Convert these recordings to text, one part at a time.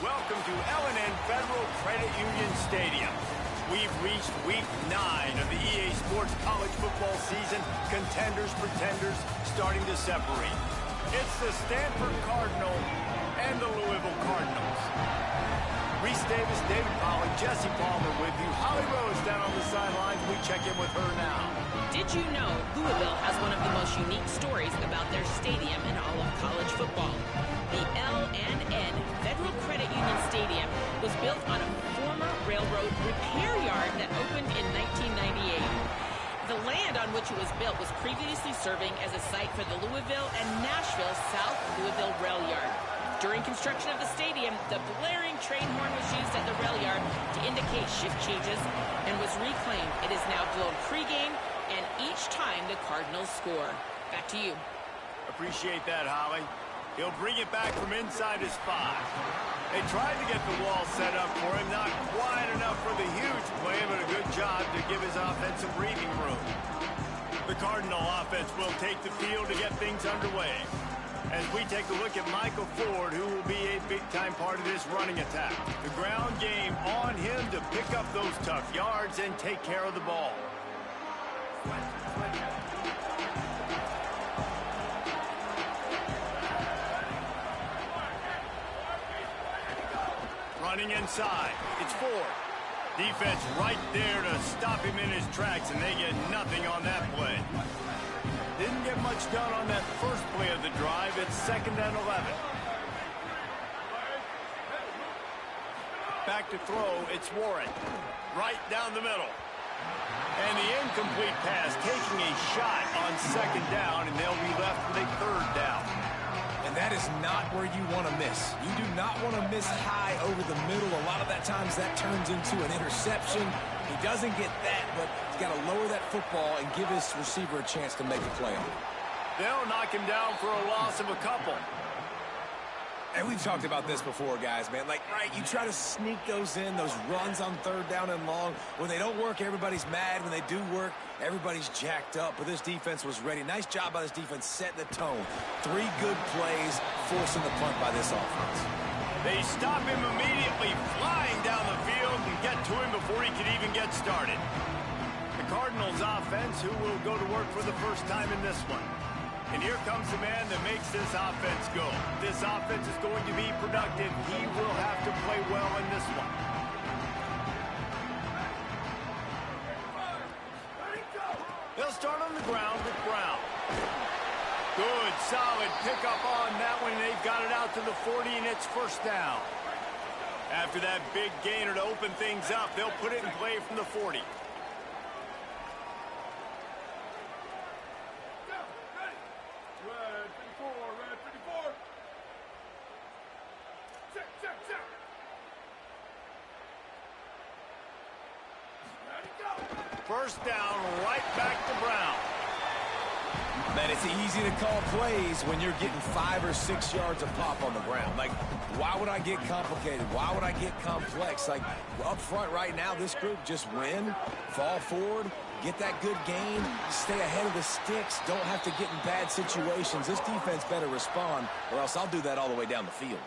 Welcome to L&N Federal Credit Union Stadium. We've reached week 9 of the EA Sports college football season. Contenders, pretenders, starting to separate. It's the Stanford Cardinal and the Louisville Cardinals. Reese Davis, David Pollock, Jesse Palmer with you. Holly Rose down on the sidelines. We check in with her now. Did you know Louisville has one of the most unique stories about their stadium in all of college football? The L&N Federal Credit Union Stadium was built on a former railroad repair yard that opened in 1998. The land on which it was built was previously serving as a site for the Louisville and Nashville South Louisville Rail Yard. During construction of the stadium, the blaring train horn was used at the rail yard to indicate shift changes and was reclaimed. It is now blown pregame and each time the Cardinals score. Back to you. Appreciate that, Holly. He'll bring it back from inside his 5. They tried to get the wall set up for him, not quite enough for the huge play, but a good job to give his offense some breathing room. The Cardinal offense will take the field to get things underway. As we take a look at Michael Ford, who will be a big-time part of this running attack. The ground game on him to pick up those tough yards and take care of the ball. Running inside. It's Ford. Defense right there to stop him in his tracks, and they get nothing on that play. Didn't get much done on that first play of the drive. It's 2nd and 11. Back to throw. It's Warren. Right down the middle. And the incomplete pass taking a shot on 2nd down, and they'll be left with a 3rd down. And that is not where you want to miss. You do not want to miss high over the middle. A lot of that times that turns into an interception. He doesn't get that, but he's got to lower that football and give his receiver a chance to make a play on it. They'll knock him down for a loss of a couple. And we've talked about this before, guys, man. Like, right, you try to sneak those in, those runs on 3rd down and long. When they don't work, everybody's mad. When they do work, everybody's jacked up. But this defense was ready. Nice job by this defense setting the tone. 3 good plays, forcing the punt by this offense. They stop him immediately, flying down the field and get to him before he could even get started. The Cardinals offense, who will go to work for the first time in this one. And here comes the man that makes this offense go. This offense is going to be productive. He will have to play well in this one. They'll start on the ground with Brown. Good, solid pickup on that one. They've got it out to the 40, and it's 1st down. After that big gainer to open things up, they'll put it in play from the 40. First down, right back to Brown. Man, it's easy to call plays when you're getting 5 or 6 yards a pop on the ground. Like, why would I get complicated? Why would I get complex? Like, up front right now, this group just win, fall forward, get that good gain, stay ahead of the sticks, don't have to get in bad situations. This defense better respond, or else I'll do that all the way down the field.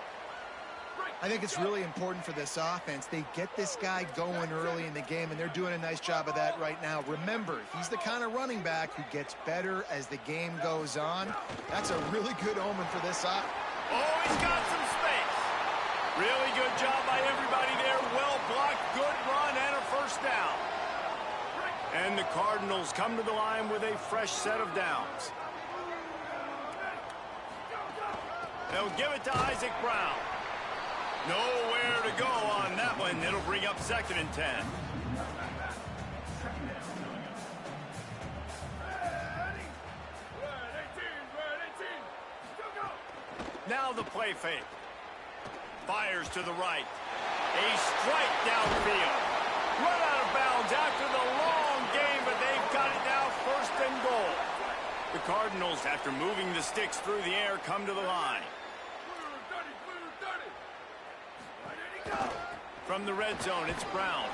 I think it's really important for this offense. They get this guy going early in the game, and they're doing a nice job of that right now. Remember, he's the kind of running back who gets better as the game goes on. That's a really good omen for this offense. Oh, he's got some space. Really good job by everybody there. Well blocked, good run, and a 1st down. And the Cardinals come to the line with a fresh set of downs. They'll give it to Isaac Brown. Nowhere to go on that one. It'll bring up 2nd and 10. Now the play fake. Fires to the right. A strike downfield. Run out of bounds after the long game, but they've got it now 1st and goal. The Cardinals, after moving the sticks through the air, come to the line. From the red zone, it's Brown.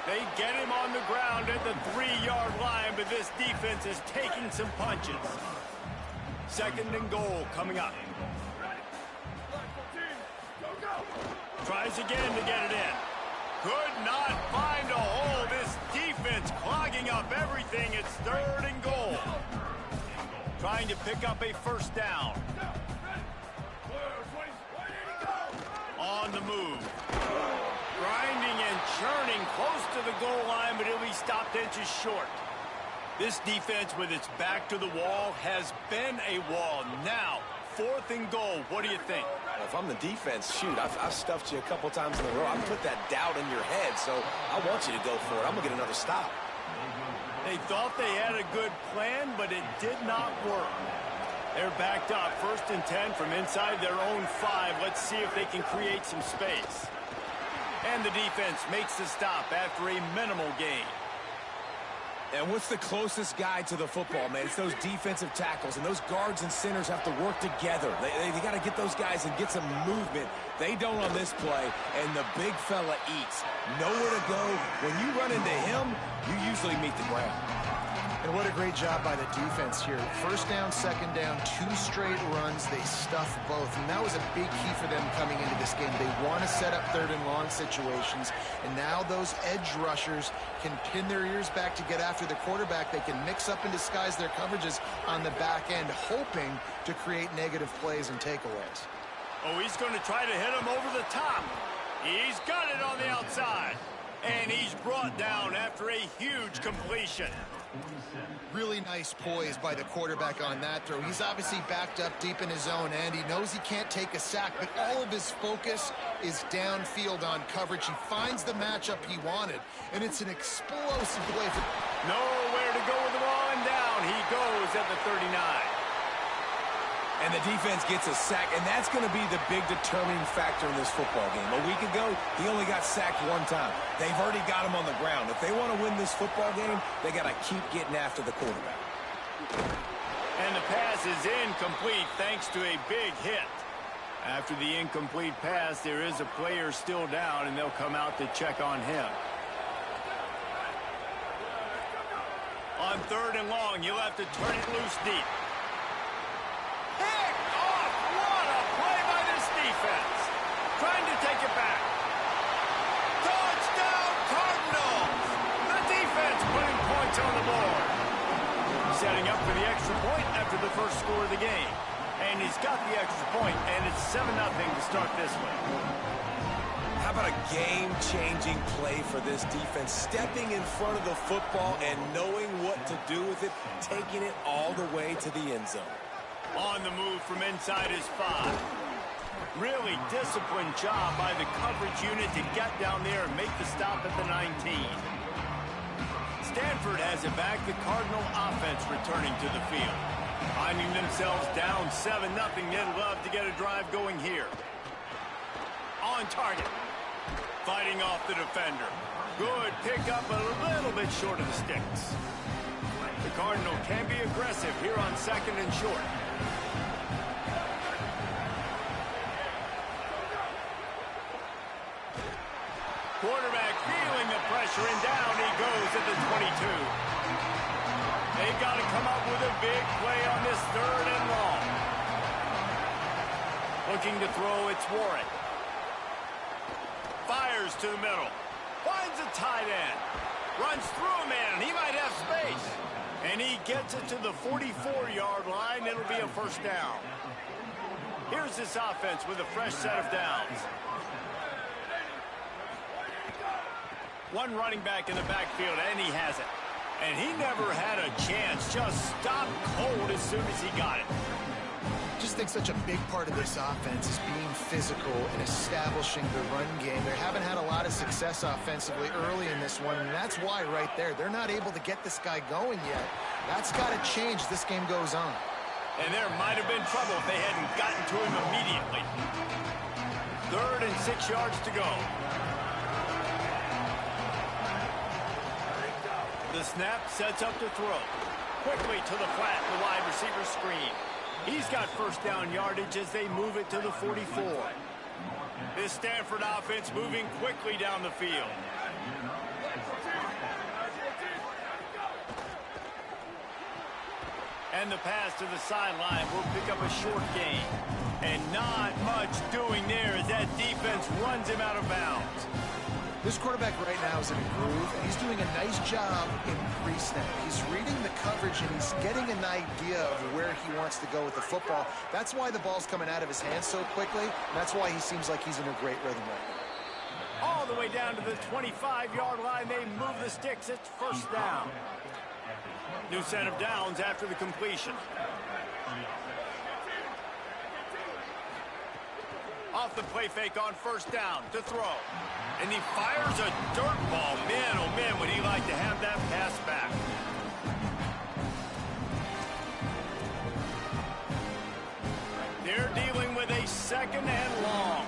They get him on the ground at the 3-yard line, but this defense is taking some punches. 2nd and goal coming up. Tries again to get it in. Could not find a hole. This defense clogging up everything. It's 3rd and goal. Trying to pick up a first down. On the move. Grinding and churning close to the goal line, but he'll be stopped inches short. This defense with its back to the wall has been a wall. Now, 4th and goal. What do you think? Well, if I'm the defense, shoot, I've stuffed you a couple times in a row. I've put that doubt in your head, so I want you to go for it. I'm going to get another stop. They thought they had a good plan, but it did not work. They're backed up. 1st and 10 from inside their own 5. Let's see if they can create some space. And the defense makes the stop after a minimal gain. And what's the closest guy to the football, man? It's those defensive tackles, and those guards and centers have to work together. They got to get those guys and get some movement. They don't on this play, and the big fella eats. Nowhere to go. When you run into him, you usually meet the ground. And what a great job by the defense here. 1st down, 2nd down, 2 straight runs. They stuff both. And that was a big key for them coming into this game. They want to set up 3rd and long situations. And now those edge rushers can pin their ears back to get after the quarterback. They can mix up and disguise their coverages on the back end, hoping to create negative plays and takeaways. Oh, he's going to try to hit him over the top. He's got it on the outside. And he's brought down after a huge completion. Really nice poise by the quarterback on that throw. He's obviously backed up deep in his own end. He knows he can't take a sack, but all of his focus is downfield on coverage. He finds the matchup he wanted, and it's an explosive play. Nowhere to go with the ball, and down he goes at the 39. And the defense gets a sack, and that's going to be the big determining factor in this football game. A week ago, he only got sacked 1 time. They've already got him on the ground. If they want to win this football game, they got to keep getting after the quarterback. And the pass is incomplete thanks to a big hit. After the incomplete pass, there is a player still down, and they'll come out to check on him. On 3rd and long, you'll have to turn it loose deep. Picked off! What a play by this defense. Trying to take it back. Touchdown, Cardinals! The defense putting points on the board. Setting up for the extra point after the first score of the game. And he's got the extra point, and it's 7-0 to start this one. How about a game-changing play for this defense? Stepping in front of the football and knowing what to do with it, taking it all the way to the end zone. On the move from inside his 5. Really disciplined job by the coverage unit to get down there and make the stop at the 19. Stanford has it back. The Cardinal offense returning to the field. Finding themselves down 7-0. They'd love to get a drive going here. On target. Fighting off the defender. Good pick up, a little bit short of the sticks. The Cardinal can be aggressive here on 2nd and short. Quarterback feeling the pressure, and down he goes at the 22. They've got to come up with a big play on this 3rd and long. Looking to throw, it's Warren. Fires to the middle. Finds a tight end. Runs through a man. He might have space. And he gets it to the 44-yard line. It'll be a first down. Here's this offense with a fresh set of downs. One running back in the backfield, and he has it. And he never had a chance. Just stopped cold as soon as he got it. Just think such a big part of this offense is being physical and establishing the run game. They haven't had a lot of success offensively early in this one, and that's why right there, they're not able to get this guy going yet. That's got to change as this game goes on. And there might have been trouble if they hadn't gotten to him immediately. 3rd and 6 yards to go. The snap sets up to throw. Quickly to the flat, the wide receiver screen. He's got first down yardage as they move it to the 44. This Stanford offense moving quickly down the field. And the pass to the sideline will pick up a short gain. And not much doing there as that defense runs him out of bounds. This quarterback right now is in a groove, and he's doing a nice job in pre-snap. He's reading the coverage, and he's getting an idea of where he wants to go with the football. That's why the ball's coming out of his hands so quickly, and that's why he seems like he's in a great rhythm right now. All the way down to the 25-yard line. They move the sticks. It's first down. New set of downs after the completion. Off the play fake on first down to throw. And he fires a dirt ball. Man, oh man, would he like to have that pass back. They're dealing with a second and long.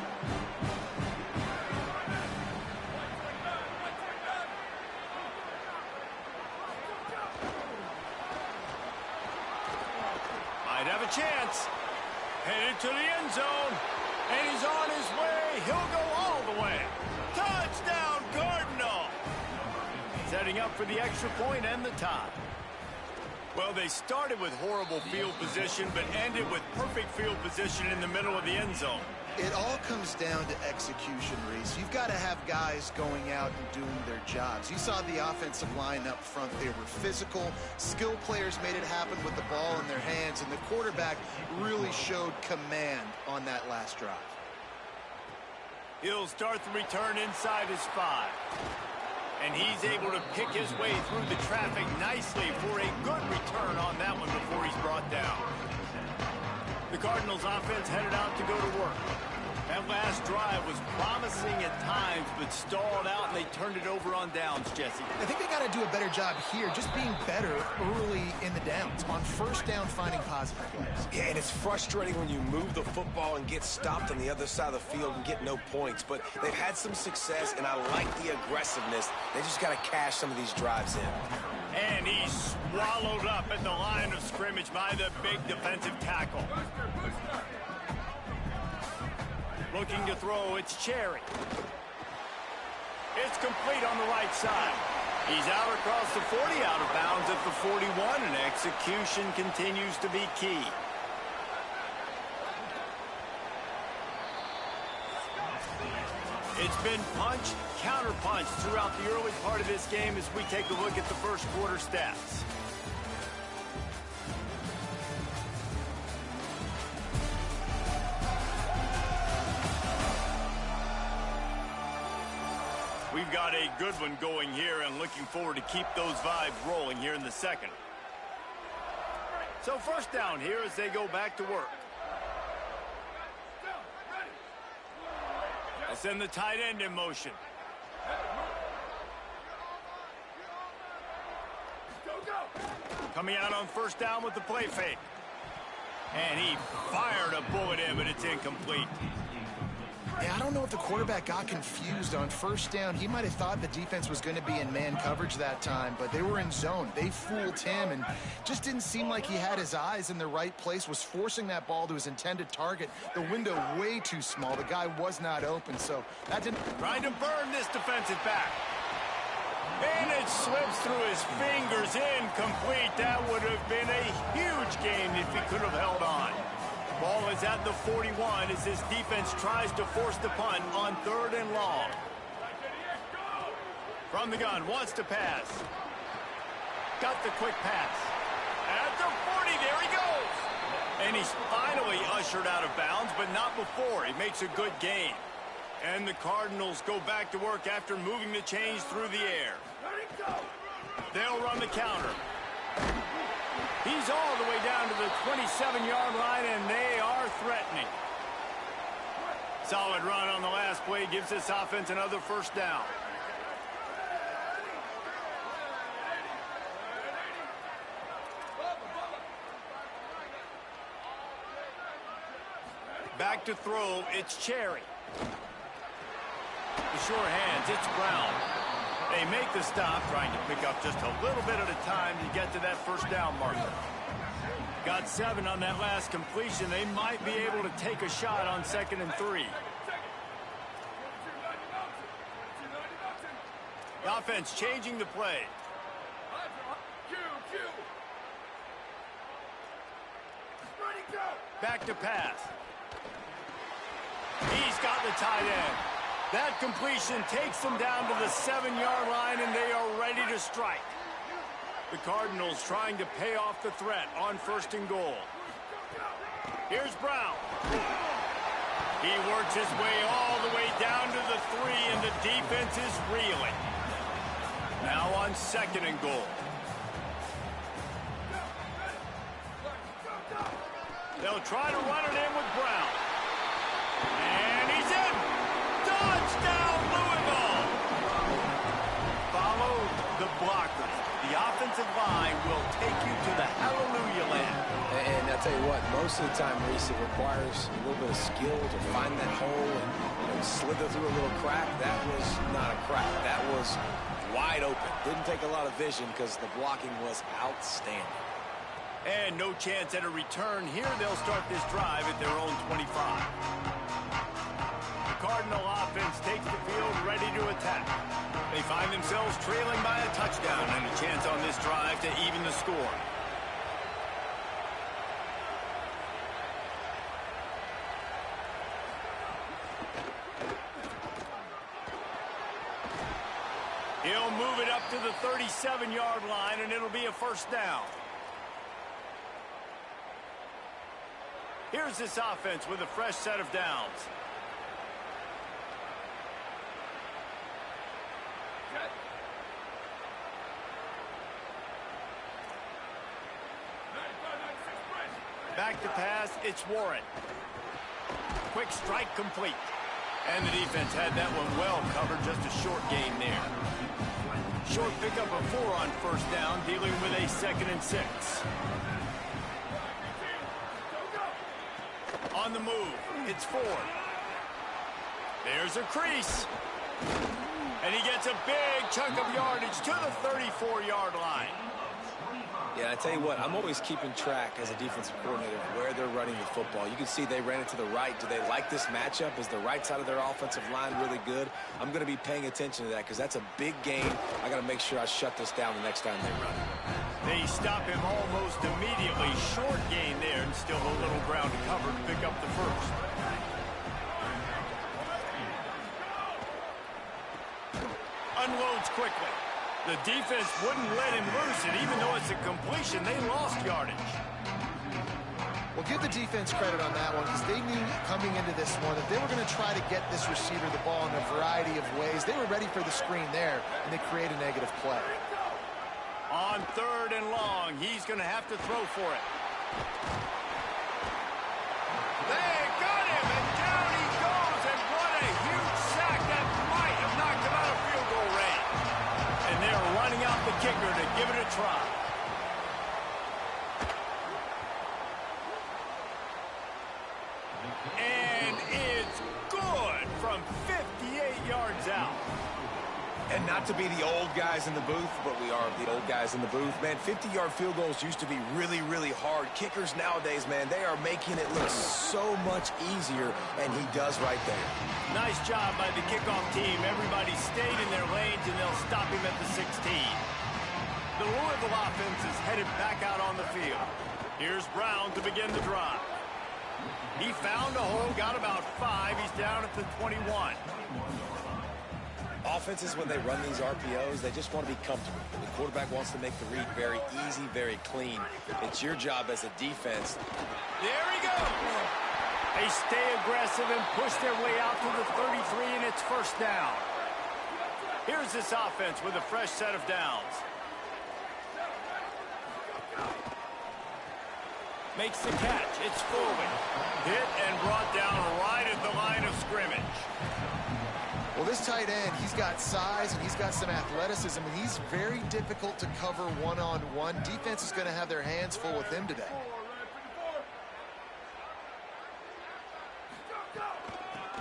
Might have a chance. Headed to the end zone. And he's on his way. He'll go all the way. Touchdown, Cardinal. Setting up for the extra point and the tie. Well, they started with horrible field position, but ended with perfect field position in the middle of the end zone. It all comes down to execution, Reese. You've got to have guys going out and doing their jobs. You saw the offensive line up front. They were physical. Skill players made it happen with the ball in their hands, and the quarterback really showed command on that last drive. He'll start the return inside his 5. And he's able to pick his way through the traffic nicely for a good return on that one before he's brought down. The Cardinals offense headed out to go to work. That last drive was promising at times, but stalled out, and they turned it over on downs, Jesse. I think they got to do a better job here, just being better early in the downs. On first down, finding positive plays. Yeah, and it's frustrating when you move the football and get stopped on the other side of the field and get no points. But they've had some success, and I like the aggressiveness. They just got to cash some of these drives in. And he's swallowed up at the line of scrimmage by the big defensive tackle. Looking to throw, it's Cherry. It's complete on the right side. He's out across the 40, out of bounds at the 41, and execution continues to be key. It's been punch, counter-punch throughout the early part of this game as we take a look at the first quarter stats. We've got a good one going here and looking forward to keep those vibes rolling here in the second. So first down here as they go back to work. They'll send the tight end in motion. Coming out on first down with the play fake. And he fired a bullet in, but it's incomplete. Yeah, I don't know if the quarterback got confused on first down. He might have thought the defense was going to be in man coverage that time, but they were in zone. They fooled him and just didn't seem like he had his eyes in the right place, was forcing that ball to his intended target. The window way too small. The guy was not open, so that didn't... Trying to burn this defensive back. And it slips through his fingers, incomplete. That would have been a huge gain if he could have held on. Ball is at the 41 as this defense tries to force the punt on third and long. From the gun, wants to pass. Got the quick pass. At the 40, there he goes. And he's finally ushered out of bounds, but not before. He makes a good gain. And the Cardinals go back to work after moving the chains through the air. They'll run the counter. He's all the way down to the 27-yard line, and they are threatening. Solid run on the last play gives this offense another first down. Back to throw, it's Cherry. The sure hands, it's Brown. They make the stop, trying to pick up just a little bit at a time to get to that first down marker. Got 7 on that last completion. They might be able to take a shot on 2nd and 3. The offense changing the play. Back to pass. He's got the tight end. That completion takes them down to the 7-yard line, and they are ready to strike. The Cardinals trying to pay off the threat on 1st and goal. Here's Brown. He works his way all the way down to the 3, and the defense is reeling. Now on 2nd and goal. They'll try to run it in with Brown. And he's in. Touchdown, Louisville. Follow the blockers. The offensive line will take you to the hallelujah land. And I'll tell you what, most of the time, Reese, it requires a little bit of skill to find that hole and slither through a little crack. That was not a crack. That was wide open. Didn't take a lot of vision because the blocking was outstanding. And no chance at a return here. They'll start this drive at their own 25. The Cardinal offense takes the field ready to attack. They find themselves trailing by a touchdown and a chance on this drive to even the score. He'll move it up to the 37-yard line, and it'll be a 1st down. Here's this offense with a fresh set of downs. Back to pass, it's Warren. Quick strike complete. And the defense had that one well covered, just a short gain there. Short pickup of 4 on 1st down, dealing with a 2nd and 6. On the move, it's Ford. There's a crease. And he gets a big chunk of yardage to the 34-yard line. Yeah, I tell you what, I'm always keeping track as a defensive coordinator of where they're running the football. You can see they ran it to the right. Do they like this matchup? Is the right side of their offensive line really good? I'm going to be paying attention to that because that's a big gain. I got to make sure I shut this down the next time they run it. They stop him almost immediately. Short gain there, and still a little ground to cover to pick up the 1st. Unloads quickly. The defense wouldn't let him loose, and even though it's a completion, they lost yardage. Well, give the defense credit on that one because they knew coming into this one that they were going to try to get this receiver the ball in a variety of ways. They were ready for the screen there, and they create a negative play. On 3rd and long, he's going to have to throw for it. They got him, and down he goes, and what a huge sack that might have knocked him out of field goal range. And they're running out the kicker to give it a try. And it's good from 58 yards out. And not to be the old guys in the booth, but we are the old guys in the booth. Man, 50-yard field goals used to be really, really hard. Kickers nowadays, man, they are making it look so much easier, and he does right there. Nice job by the kickoff team. Everybody stayed in their lanes, and they'll stop him at the 16. The Louisville offense is headed back out on the field. Here's Brown to begin the drive. He found a hole, got about 5. He's down at the 21. Offenses, when they run these RPOs, they just want to be comfortable. The quarterback wants to make the read very easy, very clean. It's your job as a defense. There he goes. They stay aggressive and push their way out to the 33, and it's 1st down. Here's this offense with a fresh set of downs. Makes the catch. It's Foley. Hit and brought down right at the line of scrimmage. Well, this tight end, he's got size and he's got some athleticism, and he's very difficult to cover one-on-one. Defense is going to have their hands full with him today.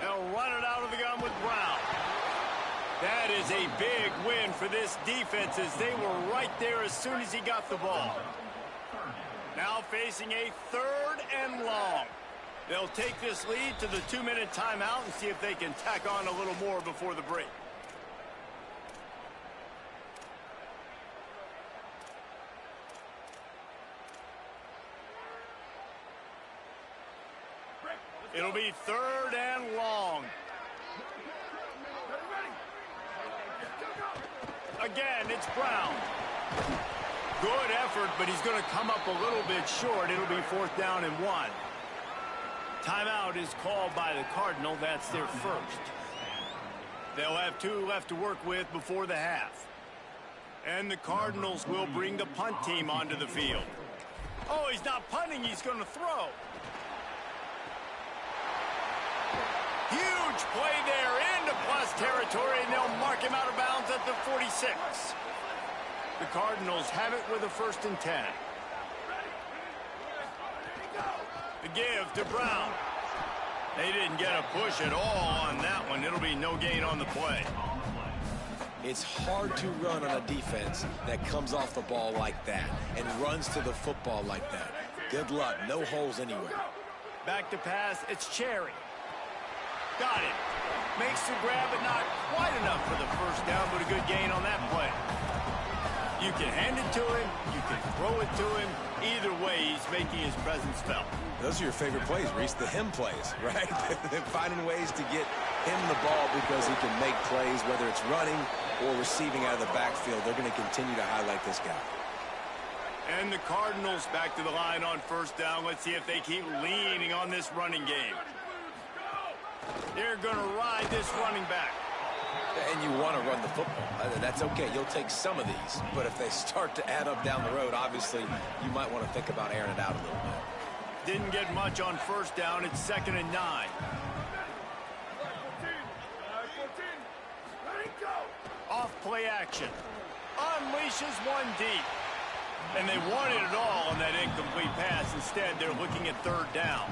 They'll run it out of the gun with Brown. That is a big win for this defense as they were right there as soon as he got the ball. Now facing a 3rd and long. They'll take this lead to the 2-minute timeout and see if they can tack on a little more before the break. It'll be 3rd and long. Again, it's Brown. Good effort, but he's going to come up a little bit short. It'll be 4th down and 1. Timeout is called by the Cardinal. That's their first. They'll have 2 left to work with before the half. And the Cardinals will bring the punt team onto the field. Oh, he's not punting. He's going to throw. Huge play there into plus territory, and they'll mark him out of bounds at the 46. The Cardinals have it with a 1st and 10. The give to Brown. They didn't get a push at all on that one. It'll be no gain on the play. It's hard to run on a defense that comes off the ball like that and runs to the football like that. Good luck. No holes anywhere. Back to pass. It's Cherry. Got it. Makes the grab, but not quite enough for the 1st down, but a good gain on that play. You can hand it to him. You can throw it to him. Either way, he's making his presence felt. Those are your favorite plays, Reese, the him plays, right? They're finding ways to get him the ball because he can make plays, whether it's running or receiving out of the backfield. They're going to continue to highlight this guy. And the Cardinals back to the line on 1st down. Let's see if they keep leaning on this running game. They're going to ride this running back. And you want to run the football. That's okay. You'll take some of these. But if they start to add up down the road, obviously, you might want to think about airing it out a little bit. Didn't get much on 1st down. It's 2nd and 9. Off play action. Unleashes one deep. And they wanted it all on that incomplete pass. Instead, they're looking at 3rd down.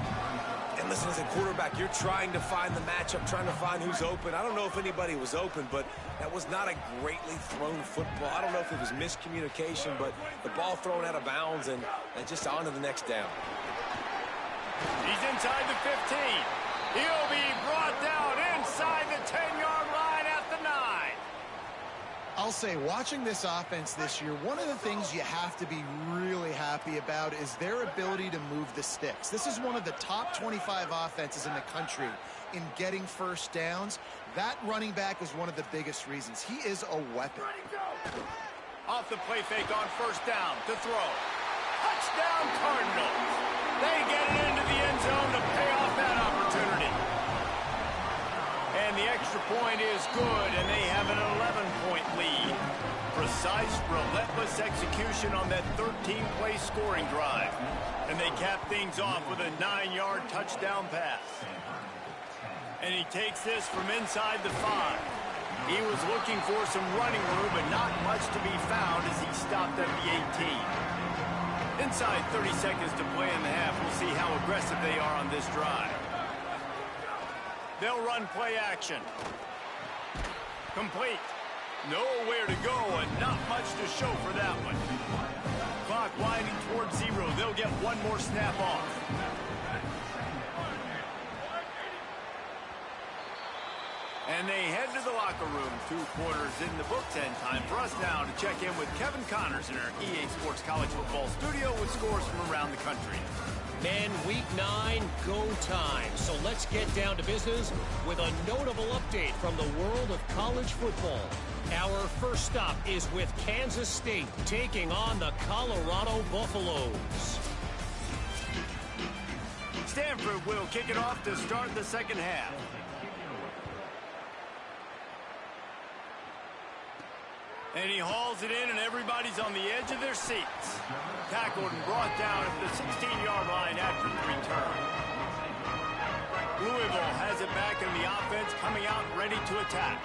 And listen, as a quarterback, you're trying to find the matchup, trying to find who's open. I don't know if anybody was open, but that was not a greatly thrown football. I don't know if it was miscommunication, but the ball thrown out of bounds and just on to the next down. He's inside the 15. He'll be brought down inside the 10-yard line at the 9. I'll say, watching this offense this year, one of the things you have to be really happy about is their ability to move the sticks. This is one of the top 25 offenses in the country in getting 1st downs. That running back is one of the biggest reasons. He is a weapon. Off the play fake on 1st down to throw. Touchdown Cardinals. They get it into the end zone to pay off that opportunity. And the extra point is good, and they have an 11-point lead. Precise, relentless execution on that 13-play scoring drive. And they cap things off with a 9-yard touchdown pass. And he takes this from inside the 5. He was looking for some running room, but not much to be found as he stopped at the 18. Inside 30 seconds to play in the half. We'll see how aggressive they are on this drive. They'll run play action. Complete. Nowhere to go and not much to show for that one. Clock winding towards 0. They'll get one more snap off. And they head to the locker room. 2 quarters in the books, and time for us now to check in with Kevin Connors in our EA Sports College Football studio with scores from around the country. Men, week 9, go time. So let's get down to business with a notable update from the world of college football. Our first stop is with Kansas State taking on the Colorado Buffaloes. Stanford will kick it off to start the second half. And he hauls it in, and everybody's on the edge of their seats. Tackled and brought down at the 16-yard line after the return. Louisville has it back, and the offense coming out ready to attack.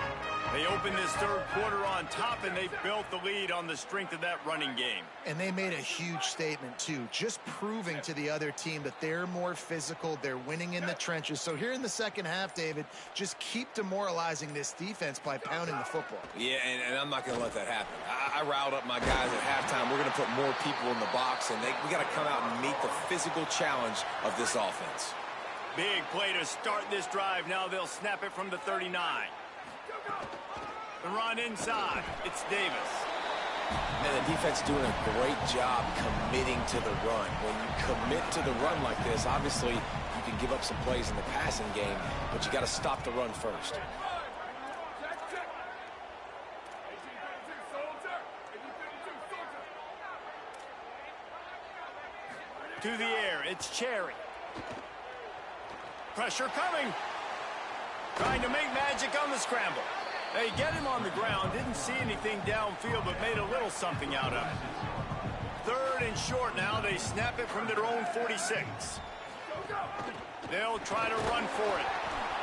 They open this 3rd quarter on top, and they've built the lead on the strength of that running game. And they made a huge statement, too, just proving to the other team that they're more physical, they're winning in the trenches. So here in the second half, David, just keep demoralizing this defense by pounding the football. Yeah, and I'm not going to let that happen. I riled up my guys at halftime. We're going to put more people in the box, and we got to come out and meet the physical challenge of this offense. Big play to start this drive. Now they'll snap it from the 39. The run inside. It's Davis. Man, the defense doing a great job committing to the run. When you commit to the run like this, obviously You can give up some plays in the passing game, but you got to stop the run first. To the air, it's Cherry. Pressure coming. Trying to make magic on the scramble. They get him on the ground, didn't see anything downfield, but made a little something out of it. Third and short now. They snap it from their own 46. They'll try to run for it.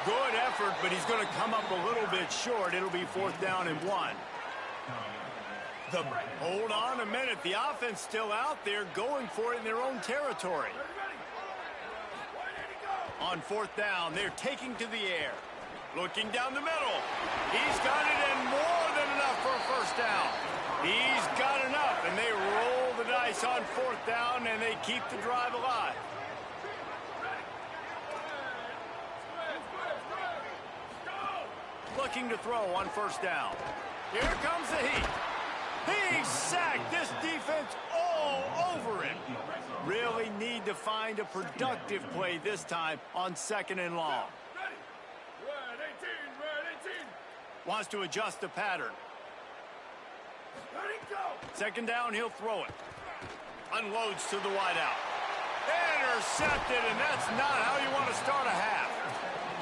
Good effort, but he's going to come up a little bit short. It'll be 4th down and 1. Hold on a minute. The offense still out there going for it in their own territory. On 4th down, they're taking to the air. Looking down the middle. He's got it and more than enough for a 1st down. He's got enough, and they roll the dice on 4th down, and they keep the drive alive. Looking to throw on 1st down. Here comes the heat. He's sacked. This defense all over him. Really need to find a productive play this time on 2nd and long. Wants to adjust the pattern. 2nd down, he'll throw it. Unloads to the wideout. Intercepted, and that's not how you want to start a half.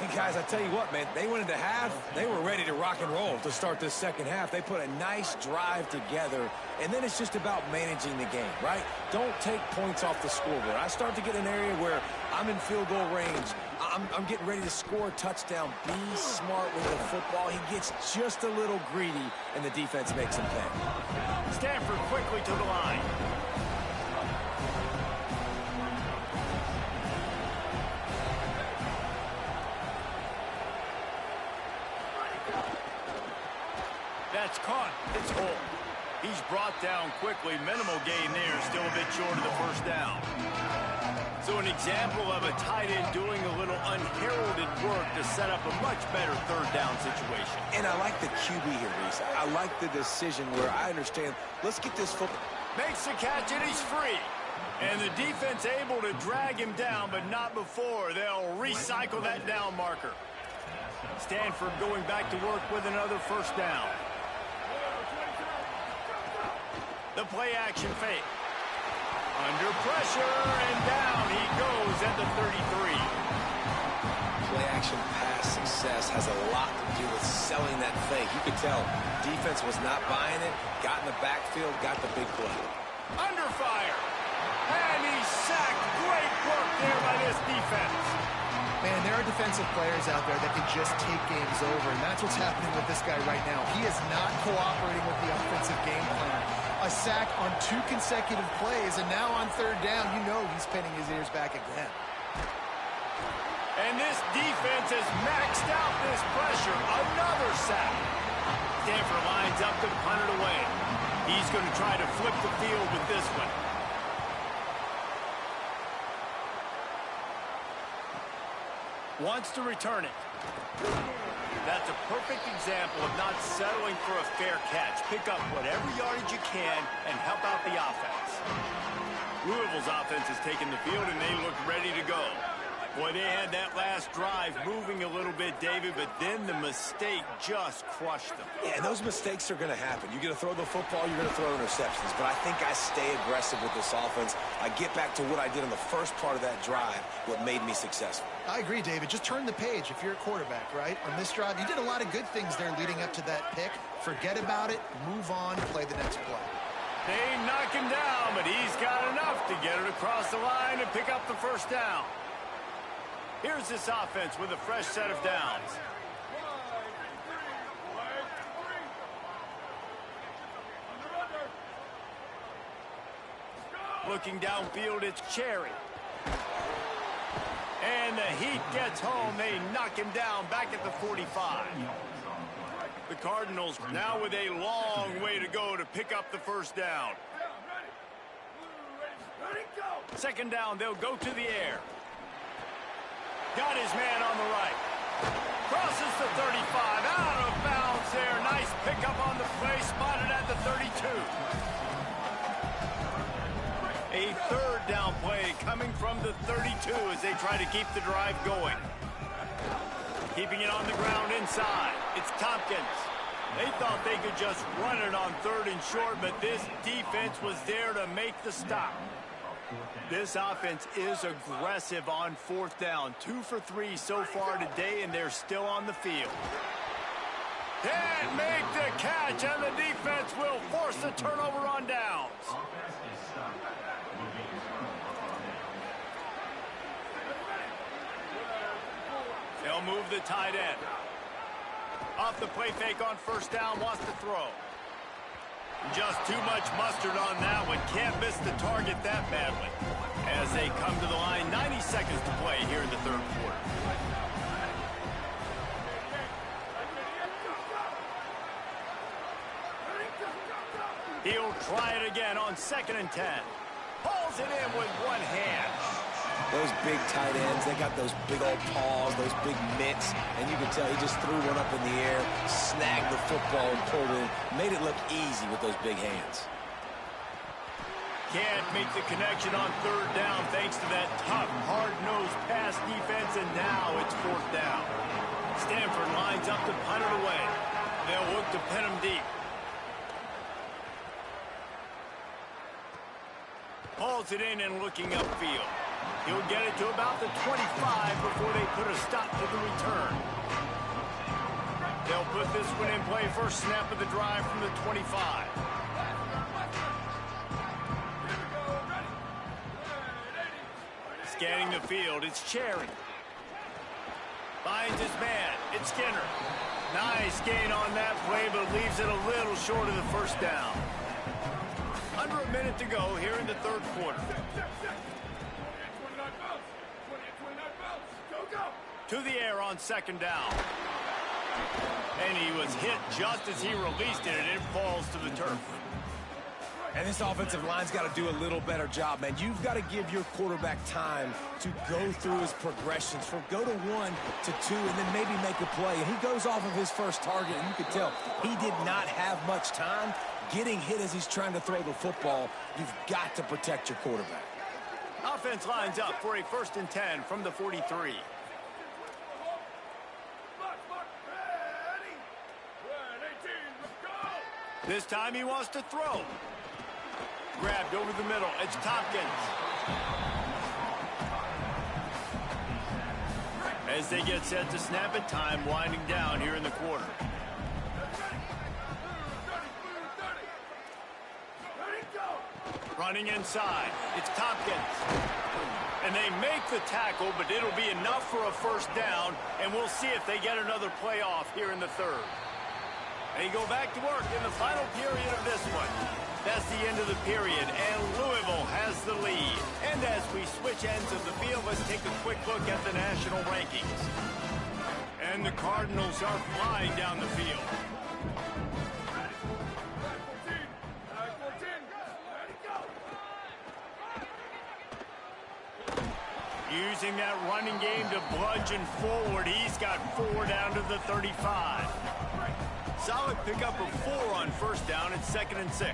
Hey, guys, I tell you what, man, they went into half. They were ready to rock and roll to start this 2nd half. They put a nice drive together, and then it's just about managing the game, right? Don't take points off the scoreboard. I start to get an area where I'm in field goal range. I'm getting ready to score a touchdown. Be smart with the football. He gets just a little greedy, and the defense makes him pay. Stanford quickly to the line. That's caught. It's Holt. He's brought down quickly. Minimal gain there. Still a bit short of the 1st down. So an example of a tight end doing a little unheralded work to set up a much better 3rd down situation. And I like the QB here, Reese. I like the decision where I understand, let's get this football. Makes the catch, and he's free. And the defense able to drag him down, but not before. They'll recycle that down marker. Stanford going back to work with another 1st down. The play action fake. Under pressure, and down he goes at the 33. Play action pass success has a lot to do with selling that fake. You could tell defense was not buying it, got in the backfield, got the big play. Under fire. And he's sacked. Great work there by this defense. Man, there are defensive players out there that can just take games over, and that's what's happening with this guy right now. He is not cooperating with the offensive game plan. A sack on 2 consecutive plays, and now on 3rd down, you know he's pinning his ears back again. And this defense has maxed out this pressure. Another sack. Stanford lines up to punt it away. He's going to try to flip the field with this one. Wants to return it. That's a perfect example of not settling for a fair catch. Pick up whatever yardage you can and help out the offense. Louisville's offense has taken the field, and they look ready to go. Boy, they had that last drive moving a little bit, David, but then the mistake just crushed them. Yeah, and those mistakes are going to happen. You're going to throw the football, you're going to throw interceptions. But I think I stay aggressive with this offense. I get back to what I did on the first part of that drive, what made me successful. I agree, David. Just turn the page if you're a quarterback, right? On this drive, you did a lot of good things there leading up to that pick. Forget about it, move on, play the next play. They knock him down, but he's got enough to get it across the line and pick up the 1st down. Here's this offense with a fresh set of downs. Looking downfield, it's Cherry. And the Heat gets home. They knock him down back at the 45. The Cardinals now with a long way to go to pick up the 1st down. 2nd down, they'll go to the air. Got his man on the right. Crosses the 35. Out of bounds there. Nice pickup on the play. Spotted at the 32. A 3rd down play coming from from the 32 as they try to keep the drive going. Keeping it on the ground inside. It's Tompkins. They thought they could just run it on 3rd and short, but this defense was there to make the stop. This offense is aggressive on 4th down. 2 for 3 so far today, and they're still on the field. Can't make the catch, and the defense will force the turnover on downs. They'll move the tight end. Off the play fake on 1st down, wants to throw. Just too much mustard on that one. Can't miss the target that badly. As they come to the line, 90 seconds to play here in the 3rd quarter. He'll try it again on 2nd and 10. Pulls it in with one hand. Those big tight ends, they got those big old paws, those big mitts, and you can tell he just threw one up in the air, snagged the football and pulled it in, made it look easy with those big hands. Can't make the connection on 3rd down thanks to that tough, hard-nosed pass defense, and now it's 4th down. Stanford lines up to punt it away. They'll look to pin him deep. Hauls it in and looking upfield. He'll get it to about the 25 before they put a stop to the return. They'll put this one in play. First snap of the drive from the 25. Scanning the field, it's Cherry. Finds his man, it's Skinner. Nice gain on that play, but leaves it a little short of the 1st down. Under a minute to go here in the 3rd quarter. To the air on 2nd down. And he was hit just as he released it, and it falls to the turf. And this offensive line's got to do a little better job, man. You've got to give your quarterback time to go through his progressions from go to 1 to 2 and then maybe make a play. And he goes off of his first target, and you can tell he did not have much time getting hit as he's trying to throw the football. You've got to protect your quarterback. Offense lines up for a 1st and 10 from the 43. This time he wants to throw. Grabbed over the middle. It's Tompkins. As they get set to snap it, time winding down here in the quarter. Running inside. It's Tompkins. And they make the tackle, but it'll be enough for a 1st down, and we'll see if they get another play off here in the 3rd. They go back to work in the final period of this one. That's the end of the period, and Louisville has the lead. And as we switch ends of the field, let's take a quick look at the national rankings. And the Cardinals are flying down the field. Using that running game to bludgeon forward, he's got 4 down to the 35. Solid pickup of 4 on 1st down. It's 2nd and 6.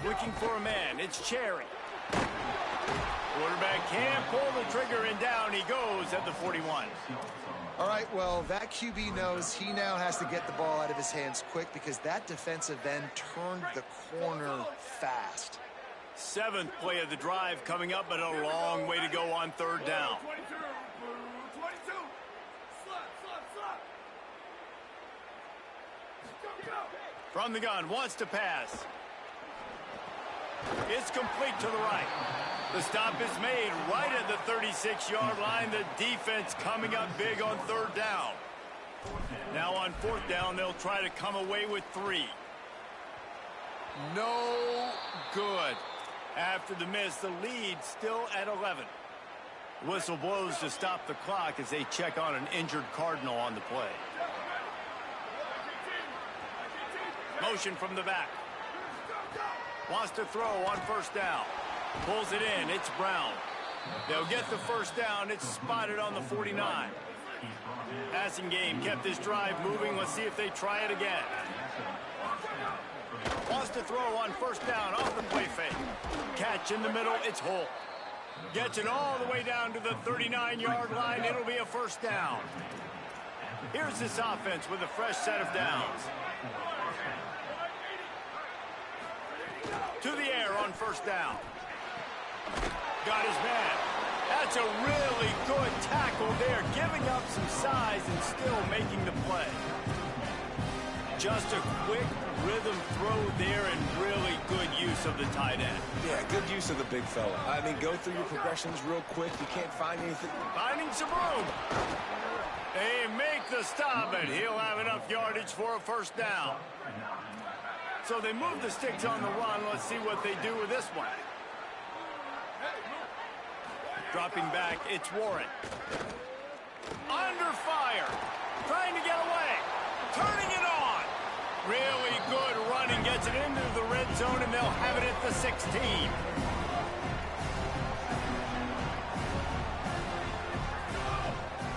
Looking for a man. It's Cherry. Quarterback can't pull the trigger, and down he goes at the 41. All right, well, that QB knows he now has to get the ball out of his hands quick because that defensive end turned the corner fast. 7th play of the drive coming up, but a long way to go on 3rd down. From the gun, wants to pass. It's complete to the right. The stop is made right at the 36-yard line. The defense coming up big on 3rd down. Now on 4th down, they'll try to come away with 3. No good. After the miss, the lead still at 11. Whistle blows to stop the clock as they check on an injured Cardinal on the play. Motion from the back. Wants to throw on 1st down. Pulls it in. It's Brown. They'll get the 1st down. It's spotted on the 49. Passing game kept this drive moving. Let's see if they try it again. Wants to throw on first down off the play fake. Catch in the middle, it's Holt. Gets it all the way down to the 39-yard line. It'll be a first down. Here's this offense with a fresh set of downs. To the air on first down. Got his man. That's a really good tackle there, giving up some size and still making the play. Just a quick rhythm throw there and really good use of the tight end. Yeah, good use of the big fella. I mean, go through your progressions real quick. You can't find anything. Finding some room. They make the stop, and he'll have enough yardage for a first down. So they move the sticks on the run. Let's see what they do with this one. Dropping back, it's Warren. Under fire. Trying to get away. Turning it on. Really good running. Gets it into the red zone, and they'll have it at the 16.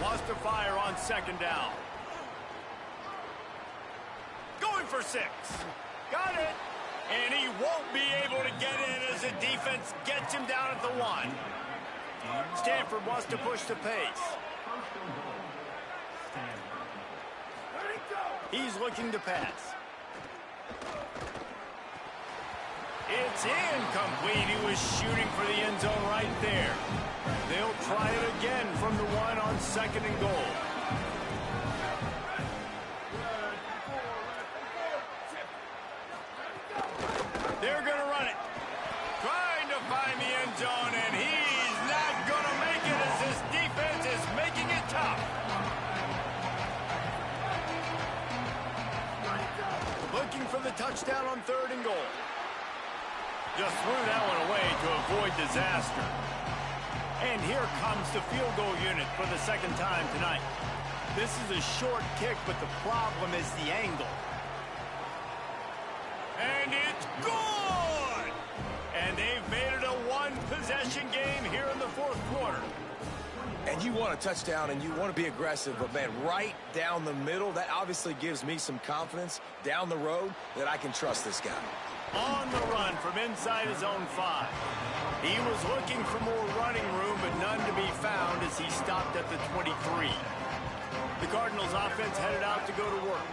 Wants to fire on second down. Going for 6. Got it. And he won't be able to get in as the defense gets him down at the 1. Stanford wants to push the pace. He's looking to pass. It's incomplete. He was shooting for the end zone right there. They'll try it again from the 1 on second and goal. They're going to run it. Trying to find the end zone, and he's not going to make it as this defense is making it tough. Looking for the touchdown on third and goal. Just threw that one away to avoid disaster. And here comes the field goal unit for the second time tonight. This is a short kick, but the problem is the angle. And it's good! And they've made it a one-possession game here in the fourth quarter. And you want a touchdown, and you want to be aggressive, but, man, right down the middle, that obviously gives me some confidence down the road that I can trust this guy. On the run from inside his own 5. He was looking for more running room, but none to be found as he stopped at the 23. The Cardinals offense headed out to go to work.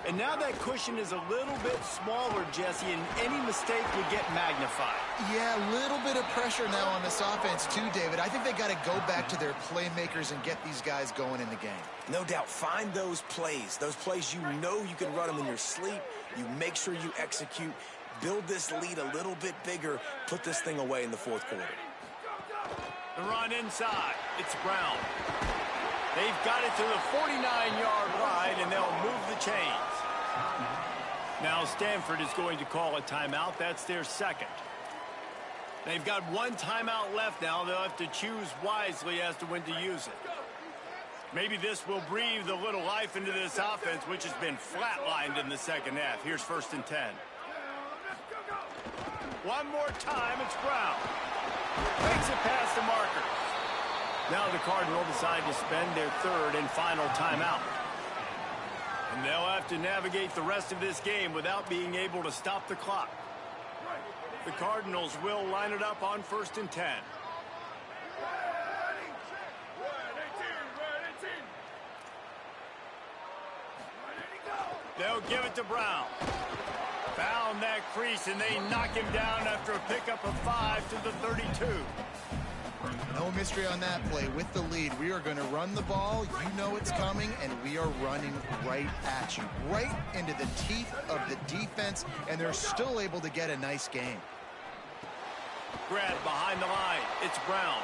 And now that cushion is a little bit smaller, Jesse, and any mistake would get magnified. Yeah, a little bit of pressure now on this offense too, David. I think they got to go back to their playmakers and get these guys going in the game. No doubt. Find those plays you know you can run them in your sleep. You make sure you execute. Build this lead a little bit bigger. Put this thing away in the fourth quarter. The run inside. It's Brown. They've got it to the 49-yard line, and they'll move the chains. Now Stanford is going to call a timeout. That's their second. They've got one timeout left now. They'll have to choose wisely as to when to use it. Maybe this will breathe a little life into this offense, which has been flatlined in the second half. Here's first and 10. One more time, it's Brown. Takes it past the marker. Now the Cardinals decide to spend their third and final timeout. And they'll have to navigate the rest of this game without being able to stop the clock. The Cardinals will line it up on first and 10. They'll give it to Brown. Found that crease, and they knock him down after a pickup of 5 to the 32. No mystery on that play. With the lead, we are going to run the ball. You know it's coming, and we are running right at you, right into the teeth of the defense, and they're still able to get a nice game. Grab behind the line. It's Brown.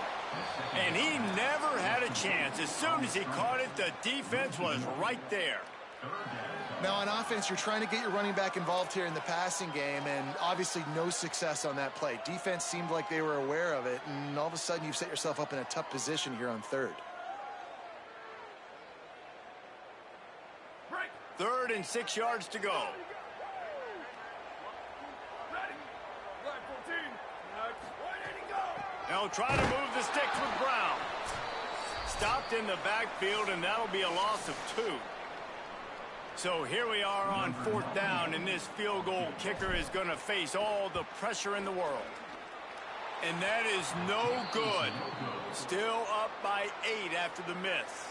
And he never had a chance. As soon as he caught it, the defense was right there. Now, on offense, you're trying to get your running back involved here in the passing game, and obviously no success on that play. Defense seemed like they were aware of it, and all of a sudden you've set yourself up in a tough position here on third. Third and 6 yards to go. They'll try to move the sticks with Brown. Stopped in the backfield, and that'll be a loss of 2. So here we are on 4th down, and this field goal kicker is going to face all the pressure in the world. And that is no good. Still up by 8 after the miss.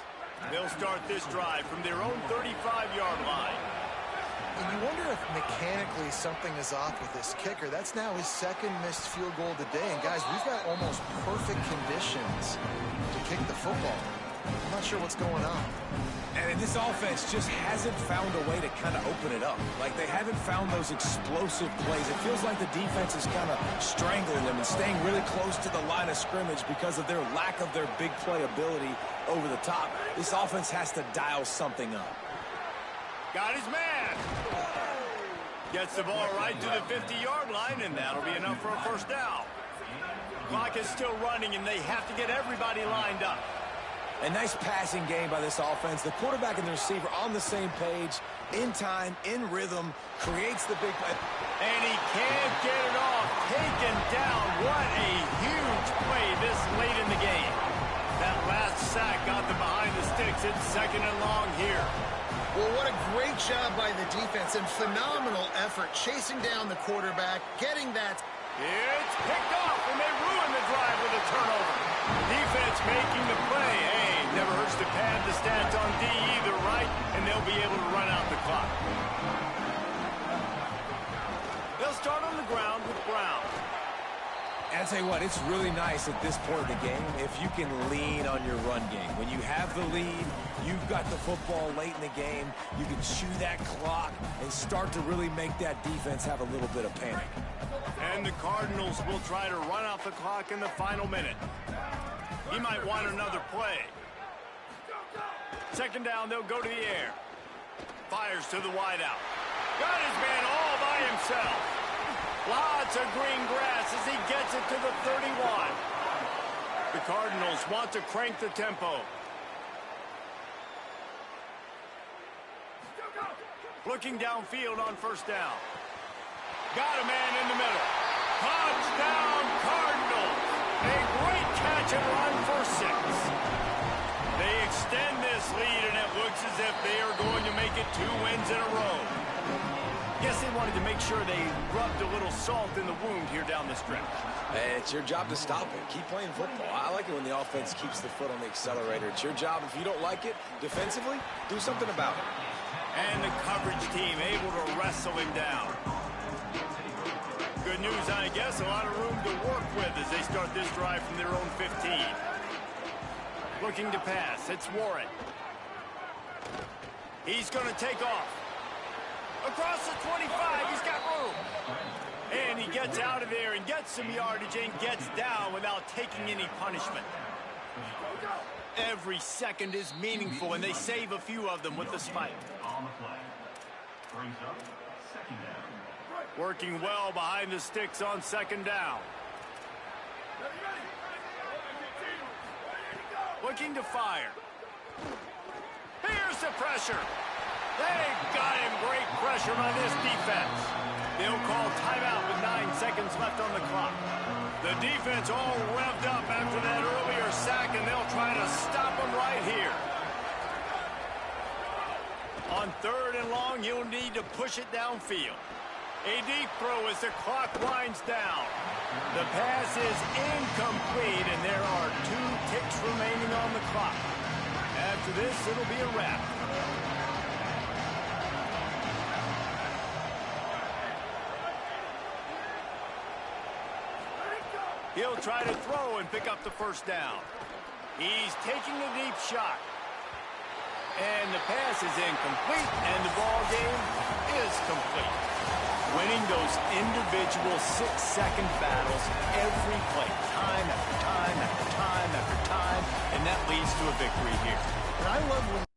They'll start this drive from their own 35-yard line. And you wonder if mechanically something is off with this kicker. That's now his 2nd missed field goal today. And, guys, we've got almost perfect conditions to kick the football. I'm not sure what's going on. And this offense just hasn't found a way to kind of open it up. Like, they haven't found those explosive plays. It feels like the defense is kind of strangling them and staying really close to the line of scrimmage because of their lack of their big play ability over the top. This offense has to dial something up. Got his man. Gets the ball right to the 50-yard line, and that'll be enough for a 1st down. Clock is still running, and they have to get everybody lined up. A nice passing game by this offense. The quarterback and the receiver on the same page, in time, in rhythm, creates the big play. And he can't get it off. Taken down. What a huge play this late in the game. That last sack got them behind the sticks. It's 2nd and long here. Well, what a great job by the defense and phenomenal effort chasing down the quarterback, getting that. It's picked off, and they ruin the drive with a turnover. Defense making the play. Hey, never hurts to pad the stats on D either, right? And they'll be able to run out the clock. They'll start on the ground with Brown. And I'll tell you what, it's really nice at this point in the game if you can lean on your run game. When you have the lead, you've got the football late in the game, you can chew that clock and start to really make that defense have a little bit of panic. And the Cardinals will try to run out the clock in the final minute. He might want another play. 2nd down, they'll go to the air. Fires to the wideout. Got his man all by himself. Lots of green grass as he gets it to the 31. The Cardinals want to crank the tempo. Looking downfield on 1st down. Got a man in the middle. Touchdown, Cardinals. A great catch and run for 6. They extend this lead, and it looks as if they are going to make it 2 wins in a row. Guess they wanted to make sure they rubbed a little salt in the wound here down the stretch. Hey, it's your job to stop it. Keep playing football. I like it when the offense keeps the foot on the accelerator. It's your job. If you don't like it defensively, do something about it. And the coverage team able to wrestle him down. Good news, I guess. A lot of room to work with as they start this drive from their own 15. Looking to pass. It's Warren. He's going to take off. Across the 25, he's got room. And he gets out of there and gets some yardage and gets down without taking any punishment. Every second is meaningful, and they save a few of them with the spike. Working well behind the sticks on 2nd down. Looking to fire. Here's the pressure. They got him. Great pressure by this defense. They'll call timeout with 9 seconds left on the clock. The defense all revved up after that earlier sack, and they'll try to stop him right here. On 3rd and long, you'll need to push it downfield. A deep throw as the clock winds down. The pass is incomplete, and there are 2 ticks remaining on the clock. After this, it'll be a wrap. He'll try to throw and pick up the 1st down. He's taking the deep shot. And the pass is incomplete, and the ball game is complete. Winning those individual 6-second battles every play, time after time after time after time, and that leads to a victory here. And I love when